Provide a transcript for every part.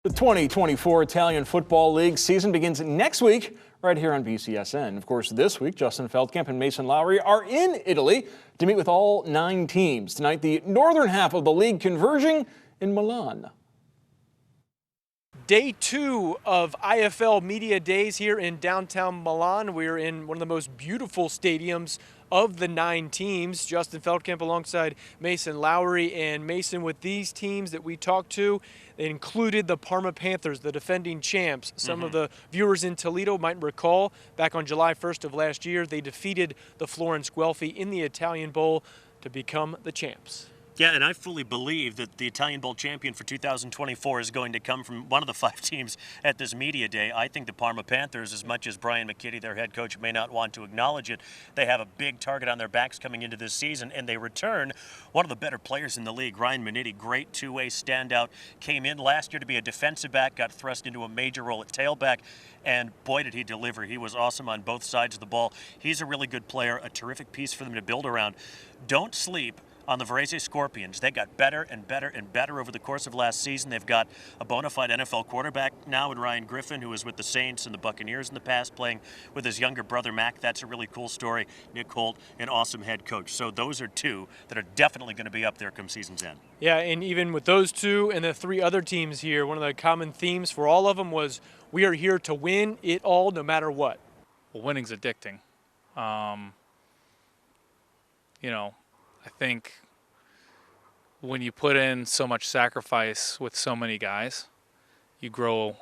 The 2024 Italian Football League season begins next week right here on BCSN. Of course, this week, Justin Feldkamp and Mason Lowry are in Italy to meet with all 9 teams. Tonight, the northern half of the league converging in Milan. Day 2 of IFL Media Days here in downtown Milan. We're in one of the most beautiful stadiums of the 9 teams. Justin Feldkamp alongside Mason Lowry. And Mason, with these teams that we talked to, they included the Parma Panthers, the defending champs. Some of the viewers in Toledo might recall back on July 1st of last year, they defeated the Florence Guelfi in the Italian Bowl to become the champs. Yeah, and I fully believe that the Italian Bowl champion for 2024 is going to come from one of the 5 teams at this media day. I think the Parma Panthers, as much as Brian McKitty, their head coach, may not want to acknowledge it, they have a big target on their backs coming into this season, and they return one of the better players in the league, Ryan Minetti, great two-way standout, came in last year to be a defensive back, got thrust into a major role at tailback, and boy did he deliver. He was awesome on both sides of the ball. He's a really good player, a terrific piece for them to build around. Don't sleep on the Varese Scorpions. They got better and better and better over the course of last season. They've got a bona fide NFL quarterback now in Ryan Griffin, who was with the Saints and the Buccaneers in the past, playing with his younger brother Mac. That's a really cool story. Nick Holt, an awesome head coach. So those are 2 that are definitely going to be up there come season's end. Yeah, and even with those 2 and the 3 other teams here, one of the common themes for all of them was we are here to win it all no matter what. Well, winning's addicting. I think when you put in so much sacrifice with so many guys, you grow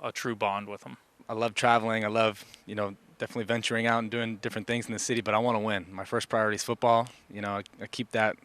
a true bond with them. I love traveling. I love, definitely venturing out and doing different things in the city, but I want to win. My first priority is football. I keep that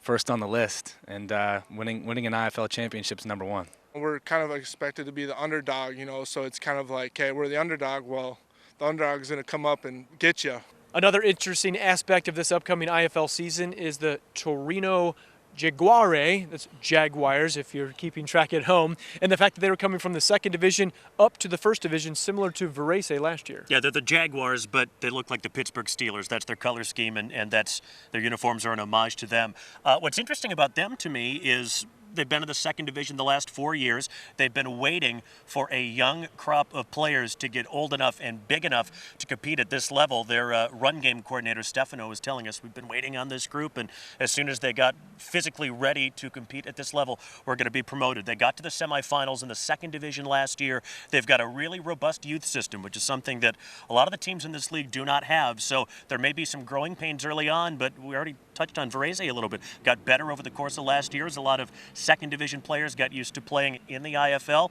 first on the list, and winning an IFL championship is number 1. We're kind of expected to be the underdog, so it's kind of like, hey, we're the underdog. Well, the underdog is going to come up and get you. Another interesting aspect of this upcoming IFL season is the Torino Jaguare, that's Jaguars if you're keeping track at home, and the fact that they were coming from the 2nd division up to the 1st division, similar to Varese last year. Yeah, they're the Jaguars, but they look like the Pittsburgh Steelers. That's their color scheme, and that's their uniforms are an homage to them. What's interesting about them to me is they've been in the 2nd division the last 4 years. They've been waiting for a young crop of players to get old enough and big enough to compete at this level. Their run game coordinator, Stefano, was telling us we've been waiting on this group, and as soon as they got physically ready to compete at this level, we're going to be promoted. They got to the semifinals in the 2nd division last year. They've got a really robust youth system, which is something that a lot of the teams in this league do not have. So there may be some growing pains early on, but we already touched on Varese a little bit. Got better over the course of last year as a lot of 2nd division players got used to playing in the IFL.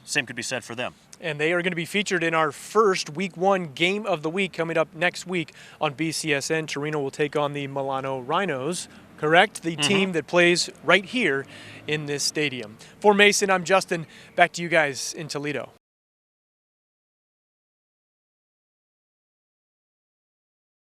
Same could be said for them. And they are going to be featured in our first Week 1 game of the week coming up next week on BCSN. Torino will take on the Milano Rhinos, correct? The team that plays right here in this stadium. For Mason, I'm Justin. Back to you guys in Toledo.